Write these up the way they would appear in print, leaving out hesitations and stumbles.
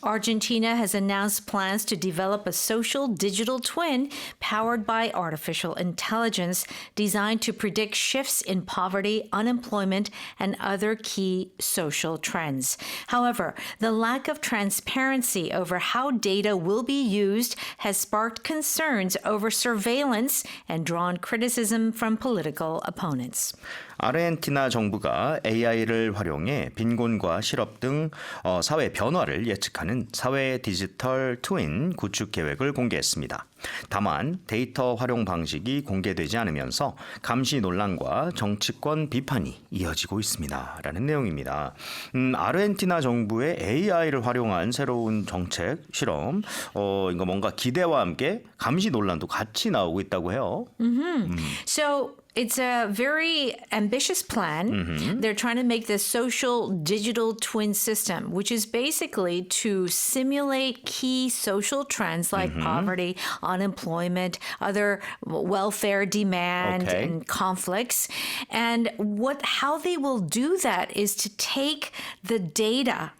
Argentina has announced plans to develop a social digital twin powered by artificial intelligence designed to predict shifts in poverty, unemployment, and other key social trends. However, the lack of transparency over how data will be used has sparked concerns over surveillance and drawn criticism from political opponents. 아르헨티나 정부가 AI를 활용해 빈곤과 실업 등 사회 변화를 예측하는 사회 디지털 트윈 구축 계획을 공개했습니다. 다만 데이터 활용 방식이 공개되지 않으면서 감시 논란과 정치권 비판이 이어지고 있습니다. 라는 내용입니다. 아르헨티나 정부의 AI를 활용한 새로운 정책, 실험, 이거 뭔가 기대와 함께 감시 논란도 같이 나오고 있다고 해요. So it's a very ambitious plan. They're trying to make this social digital twin system, which is basically to simulate key social trends like poverty, unemployment, other welfare demand, and conflicts. And how they will do that is to take the data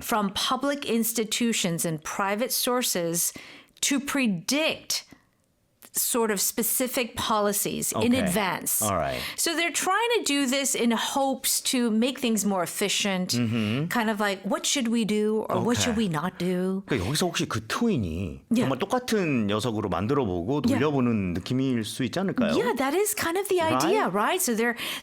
from public institutions and private sources to predict sort of specific policies in advance. All right. So they're trying to do this in hopes to make things more efficient, kind of like what should we do or what should we not do? 그러니까 여기서 혹시 그 트윈이 정말 똑같은 녀석으로 만들어보고 돌려보는 느낌일 수 있지 않을까요? Yeah, that is kind of the idea, right? So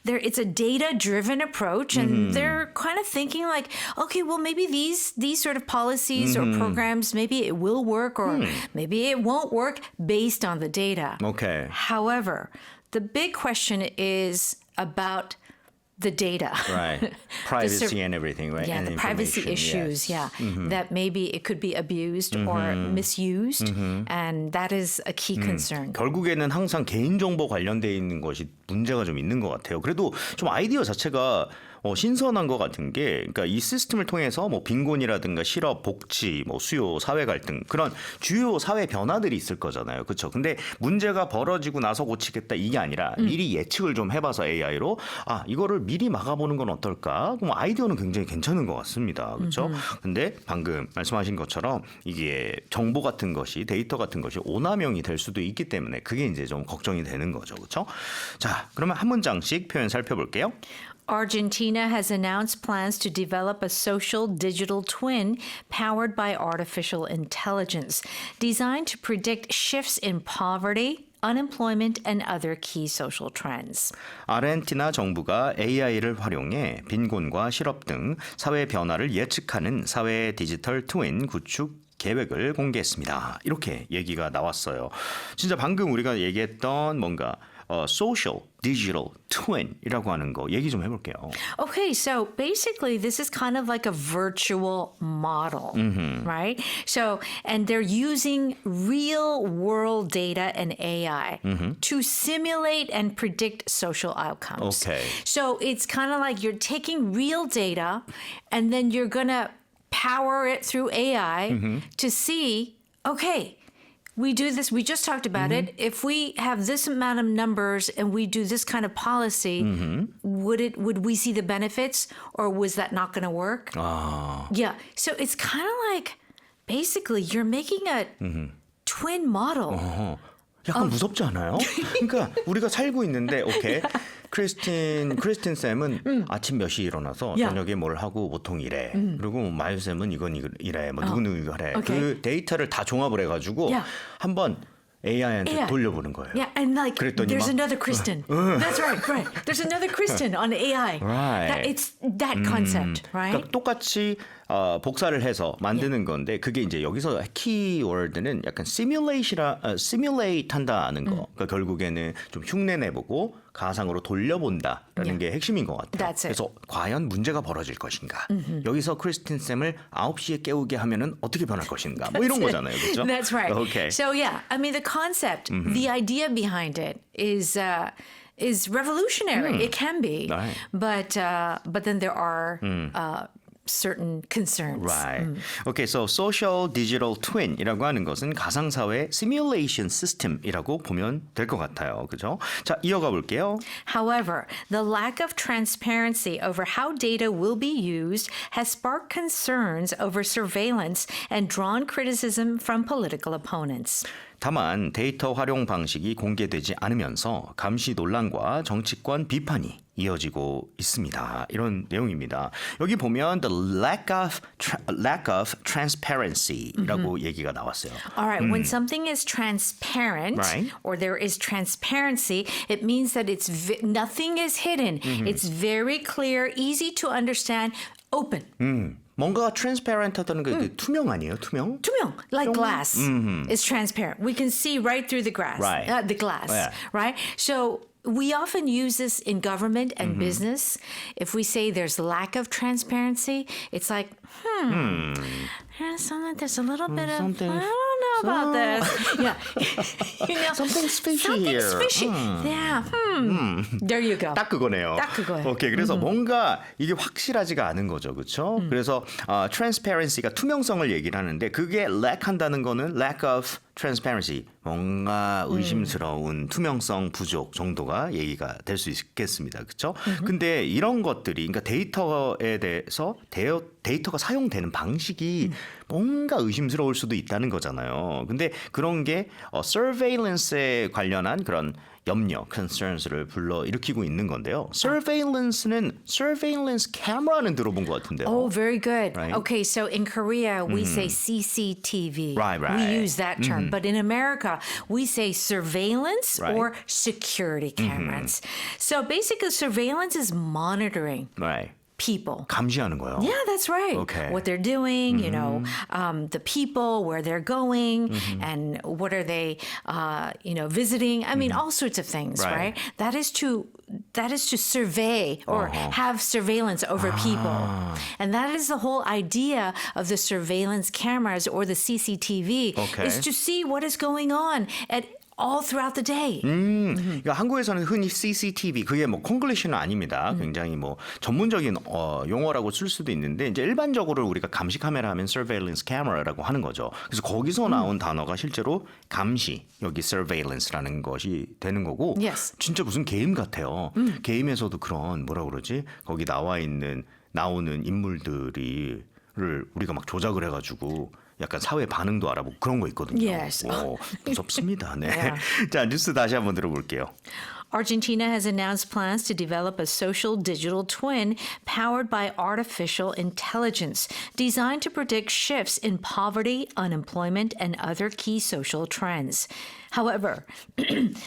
it's a data-driven approach, and they're kind of thinking like, okay, well, maybe these sort of policies or programs, maybe it will work or maybe it won't work based on the data. Okay. However, the big question is about the data. Right. Privacy and everything, right? Yeah, and the privacy issues, that maybe it could be abused or misused, and that is a key concern. 결국에는 항상 개인정보 관련돼 있는 것이 문제가 좀 있는 것 같아요. 그래도 좀 아이디어 자체가 신선한 것 같은 게, 그러니까 이 시스템을 통해서 뭐 빈곤이라든가 실업, 복지, 뭐 수요, 사회 갈등 그런 주요 사회 변화들이 있을 거잖아요, 그렇죠? 근데 문제가 벌어지고 나서 고치겠다 이게 아니라 미리 예측을 좀 해봐서 AI로 이거를 미리 막아보는 건 어떨까? 그럼 아이디어는 굉장히 괜찮은 것 같습니다, 그렇죠? 근데 방금 말씀하신 것처럼 이게 정보 같은 것이 데이터 같은 것이 오남용이 될 수도 있기 때문에 그게 이제 좀 걱정이 되는 거죠, 그렇죠? 자, 그러면 한 문장씩 표현 살펴볼게요. Argentina has announced plans to develop a social digital twin powered by artificial intelligence, designed to predict shifts in poverty, unemployment, and other key social trends. 아르헨티나 정부가 AI를 활용해 빈곤과 실업 등 사회 변화를 예측하는 사회 디지털 트윈 구축 계획을 공개했습니다. 이렇게 얘기가 나왔어요. 진짜 방금 우리가 얘기했던 뭔가 social digital twin이라고 하는 거 얘기 좀 해볼게요. Okay, so basically this is kind of like a virtual model, right? So, and they're using real world data and AI to simulate and predict social outcomes. Okay. So it's kind of like you're taking real data and then you're going to power it through AI to see, okay, we do this, we just talked about it. If we have this amount of numbers and we do this kind of policy, would we see the benefits or was that not going to work? Yeah. So it's kind of like basically you're making a twin model. 약간 무섭지 않아요? 그러니까 우리가 살고 있는데 오케이. 크리스틴 쌤은 아침 몇 시에 일어나서 저녁에 뭘 하고 보통 이래. 그리고 마유 쌤은 이건 이래. 뭐 누구는 이거 해. 그 데이터를 다 종합을 해가지고 한번 AI한테 돌려보는 거예요. Yeah, and like there's 막, another Kristen. That's right. There's another Kristen on AI. Right. It's that concept, right? 그러니까 똑같이 복사를 해서 만드는 건데 그게 이제 여기서 키워드는 약간 simulate 한다는 거. 그러니까 결국에는 좀 흉내내보고 가상으로 돌려본다라는 게 핵심인 것 같아요. 그래서 과연 문제가 벌어질 것인가. 여기서 크리스틴 쌤을 9시에 깨우게 하면은 어떻게 변할 것인가. 뭐 이런 거잖아요. 그렇죠? That's right. Okay. So yeah, I mean the concept, the idea behind it is revolutionary. It can be. Right. But then there are certain concerns. Right. Okay, so social digital twin이라고 하는 것은 가상사회 simulation system이라고 보면 될 것 같아요. 그죠? 자, 이어가 볼게요. However, the lack of transparency over how data will be used has sparked concerns over surveillance and drawn criticism from political opponents. 다만 데이터 활용 방식이 공개되지 않으면서 감시 논란과 정치권 비판이 이어지고 있습니다. 이런 내용입니다. 여기 보면 the lack of transparency라고 얘기가 나왔어요. All right, when something is transparent Right. or there is transparency, it means that nothing is hidden. It's very clear, easy to understand, open. 뭔가 transparent하다는 게 투명 아니에요? 투명? 투명, like glass is transparent. We can see right through the glass. Right. The glass, Yeah. right? So we often use this in government and business. If we say there's lack of transparency, it's like, there's a little bit of, something- I don't know about this. Yeah. You know, Something's fishy here. Something's fishy. Yeah. There you go. 딱 그거네요. 딱 그거예요. 오케이, 그래서 뭔가 이게 확실하지가 않은 거죠, 그렇죠? 그래서 transparency가 투명성을 얘기를 하는데 그게 lack한다는 거는 lack of transparency, 뭔가 의심스러운 투명성 부족 정도가 얘기가 될 수 있겠습니다, 그렇죠? 근데 이런 것들이, 그러니까 데이터에 대해서 데이터가 사용되는 방식이 뭔가 의심스러울 수도 있다는 거잖아요. 근데 그런 게 surveillance에 관련한 그런 염려, concerns를 불러일으키고 있는 건데요. surveillance는 surveillance camera는 들어본 것 같은데요. Oh, very good. Right. Okay, so in Korea, we say CCTV. Right. We use that term. But in America, we say surveillance Right. or security cameras. So basically, surveillance is monitoring Right. people. 감시하는 거요. Yeah, that's right. Okay. What they're doing, you know, the people, where they're going, and what are they, visiting. I mean, all sorts of things, Right. right? That is to survey or have surveillance over people. And that is the whole idea of the surveillance cameras or the CCTV Okay. is to see what is going on all throughout the day. 그러니까 한국에서는 흔히 CCTV 그게 뭐 콩글리시는 아닙니다. 굉장히 뭐 전문적인 용어라고 쓸 수도 있는데 이제 일반적으로 우리가 감시 카메라 하면 surveillance camera라고 하는 거죠. 그래서 거기서 나온 단어가 실제로 감시, 여기 surveillance라는 것이 되는 거고 Yes. 진짜 무슨 게임 같아요. 게임에서도 그런 뭐라 그러지? 거기 나오는 인물들을 우리가 막 조작을 해가지고 약간 사회 반응도 알아보고 그런 거 있거든요. Yes. 무섭습니다. 네. Yeah. 자, 뉴스 다시 한번 들어볼게요. Argentina has announced plans to develop a social digital twin powered by artificial intelligence, designed to predict shifts in poverty, unemployment, and other key social trends. However,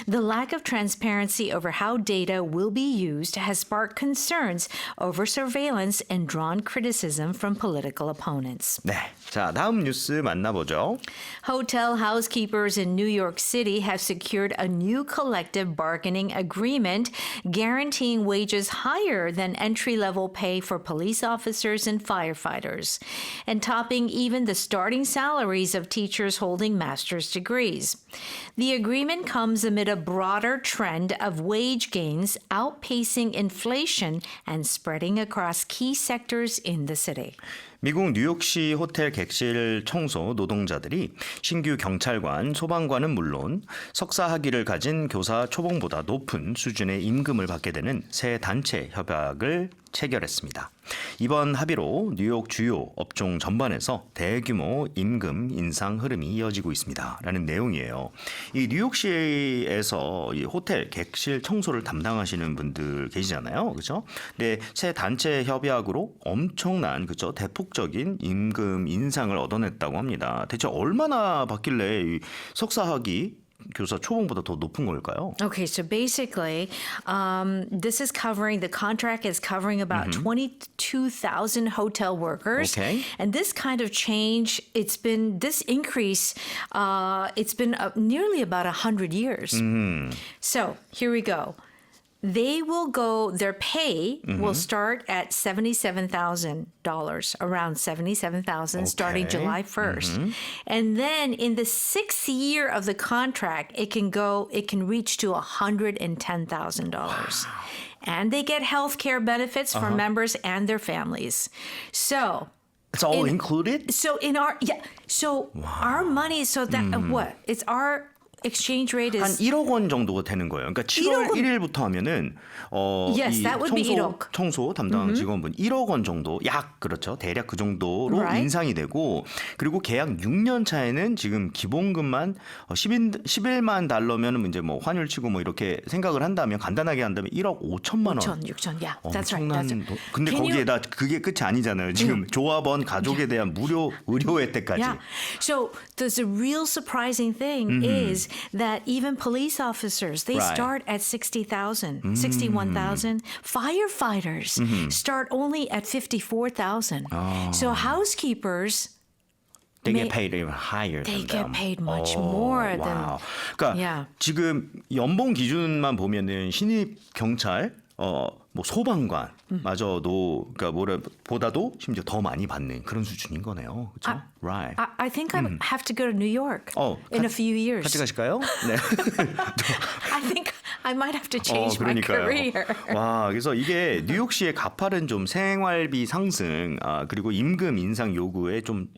the lack of transparency over how data will be used has sparked concerns over surveillance and drawn criticism from political opponents. 네. 자, 다음 뉴스 만나보죠. Hotel housekeepers in New York City have secured a new collective bargaining agreement guaranteeing wages higher than entry-level pay for police officers and firefighters, and topping even the starting salaries of teachers holding master's degrees. The agreement comes amid a broader trend of wage gains outpacing inflation and spreading across key sectors in the city. 미국 뉴욕시 호텔 객실 청소 노동자들이 신규 경찰관, 소방관은 물론 석사 학위를 가진 교사 초봉보다 높은 수준의 임금을 받게 되는 새 단체 협약을 체결했습니다. 이번 합의로 뉴욕 주요 업종 전반에서 대규모 임금 인상 흐름이 이어지고 있습니다. 라는 내용이에요. 이 뉴욕시에서 이 호텔 객실 청소를 담당하시는 분들 계시잖아요. 그렇죠? 근데 새 단체 협약으로 엄청난 그렇죠? 대폭적인 임금 인상을 얻어냈다고 합니다. 대체 얼마나 받길래 이 석사학위 교사 초봉보다 더 높은 걸까요? Okay, so basically, the contract is covering about 22,000 hotel workers. Okay. And this kind of change, it's been nearly about 100 years. So here we go. Their pay will start at $77,000, around $77,000 starting Okay. July 1st. And then in the 6th year of the contract, it can reach to $110,000. and they get health care benefits for members and their families. So It's all included? so in our our money so that what? It's our exchange rate 한 is 1억 원 정도가 되는 거예요. 그러니까 7월 1억 원. 1일부터 하면은 Yes, 이 that would be 1억. 청소 담당 직원분 1억 원 정도 약 그렇죠. 대략 그 정도로 Right. 인상이 되고 그리고 계약 6년 차에는 지금 기본금만 11만 달러면은 이제 뭐 환율 치고 뭐 이렇게 생각을 한다면 간단하게 한다면 1억 5천만 원. 6천. Yeah, that's right. That's 엄청난 right. 돈. 근데 Can you- 거기에다 그게 끝이 아니잖아요. 지금 조합원 가족에 대한 무료 의료 혜택까지. Yeah. So the real surprising thing is that even police officers, they Right. start at 60,000, 61,000. Firefighters start only at 54,000. So housekeepers, They may- get paid even higher they than get them. paid much more than. 와우. 그러니까 Yeah. 지금 연봉 기준만 보면은 신입 경찰 뭐 소방관마저도 그러니까 보다도 심지어 더 많이 받는 그런 수준인 거네요. 그렇죠? Right. I think I have to go to New York in a few years. 같이 가실까요? 네. I think I might have to change my career. 와, 그래서 이게 뉴욕시의 가파른 좀 생활비 상승 그리고 임금 인상 요구의 좀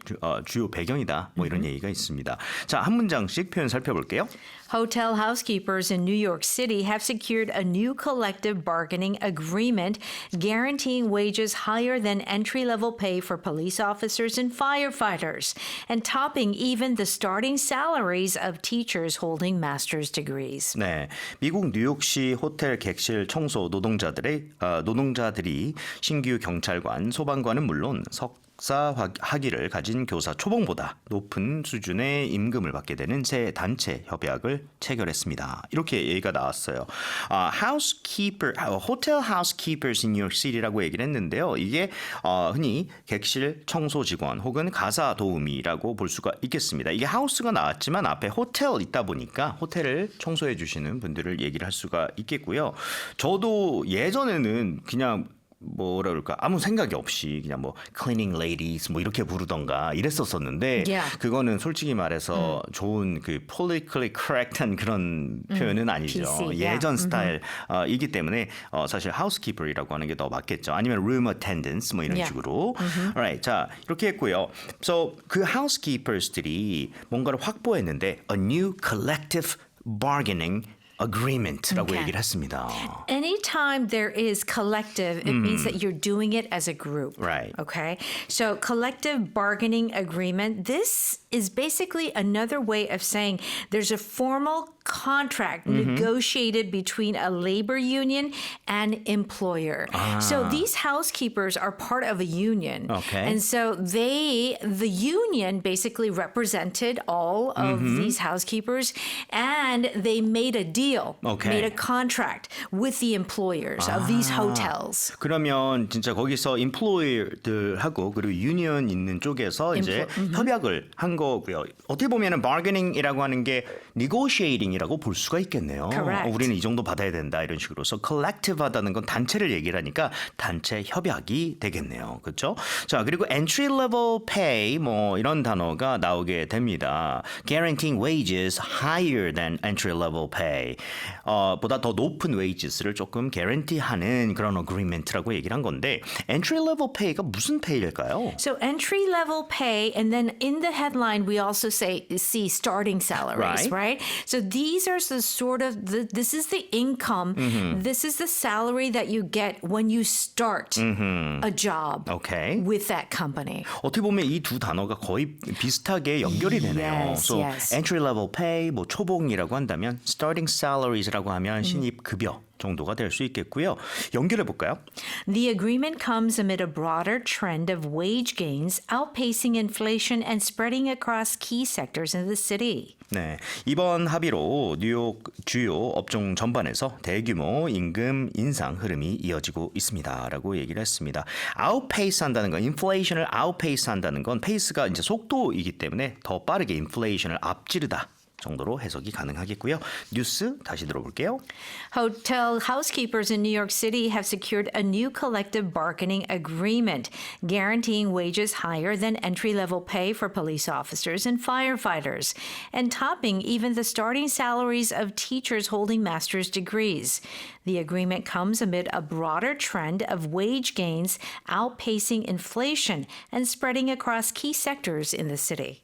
주요 배경이다. 뭐 이런 얘기가 있습니다. 자, 한 문장씩 표현 살펴볼게요. Hotel housekeepers in New York City have secured a new collective bargaining agreement guaranteeing wages higher than entry-level pay for police officers and firefighters, and topping even the starting salaries of teachers holding master's degrees. 네, 미국 뉴욕시 호텔 객실 청소 노동자들이 신규 경찰관, 소방관은 물론 석사 학위를 가진 교사 초봉보다 높은 수준의 임금을 받게 되는 새 단체 협약을 체결했습니다. 이렇게 얘기가 나왔어요. 호텔 housekeepers in New York City라고 얘기를 했는데요. 이게 흔히 객실 청소 직원 혹은 가사 도우미라고 볼 수가 있겠습니다. 이게 하우스가 나왔지만 앞에 호텔 있다 보니까 호텔을 청소해 주시는 분들을 얘기를 할 수가 있겠고요. 저도 예전에는 그냥 뭐라 그럴까 아무 생각이 없이 그냥 뭐 cleaning ladies 뭐 이렇게 부르던가 이랬었었는데 Yeah. 그거는 솔직히 말해서 좋은 그 politically correct한 그런 표현은 아니죠. PC, yeah. 예전 스타일 이기 때문에 사실 housekeeper이라고 하는 게 더 맞겠죠. 아니면 room attendants 뭐 이런 Yeah. 식으로. Alright, 자 이렇게 했고요. So 그 housekeepers들이 뭔가를 확보했는데 a new collective bargaining agreement라고 Okay. 얘기를 했습니다. Anytime there is collective, it means that you're doing it as a group. Right. Okay. So collective bargaining agreement, this is basically another way of saying there's a formal contract negotiated between a labor union and employer. So these housekeepers are part of a union. Okay. And so the union basically represented all of these housekeepers and they made a deal, Okay. made a contract with the employers of these hotels. 그러면 진짜 거기서 employer들하고 그리고 유니언 있는 쪽에서 이제 협약을 한 거고요. 어떻게 보면은 bargaining이라고 하는 게 negotiating이라고 볼 수가 있겠네요. Correct. 우리는 이 정도 받아야 된다 이런 식으로. So collective하다는 건 단체를 얘기를 하니까 단체 협약이 되겠네요. 그렇죠? 자, 그리고 entry level pay 뭐 이런 단어가 나오게 됩니다. Guaranteeing wages higher than entry level pay. 보다 더 높은 wages를 조금 guarantee하는 그런 agreement라고 얘기를 한 건데 entry level pay가 무슨 pay일까요? So entry level pay, and then in the headline we also see starting salaries, right? So these are the sort of this is the income, this is the salary that you get when you start a job Okay. with that company. 어떻게 보면 이 두 단어가 거의 비슷하게 연결이 되네요. Yes, so yes. entry level pay, 뭐 초봉이라고 한다면 starting salaries라고 하면 신입 급여 정도가 될 수 있겠고요. 연결해 볼까요? The agreement comes amid a broader trend of wage gains outpacing inflation and spreading across key sectors in the city. 네, 이번 합의로 뉴욕 주요 업종 전반에서 대규모 임금 인상 흐름이 이어지고 있습니다라고 얘기를 했습니다. outpace 한다는 건 inflation을 outpace 한다는 건 pace가 이제 속도이기 때문에 더 빠르게 inflation을 앞지르다. 정도로 해석이 가능하겠고요. 뉴스 다시 들어볼게요. Hotel housekeepers in New York City have secured a new collective bargaining agreement, guaranteeing wages higher than entry-level pay for police officers and firefighters, and topping even the starting salaries of teachers holding master's degrees. The agreement comes amid a broader trend of wage gains outpacing inflation and spreading across key sectors in the city.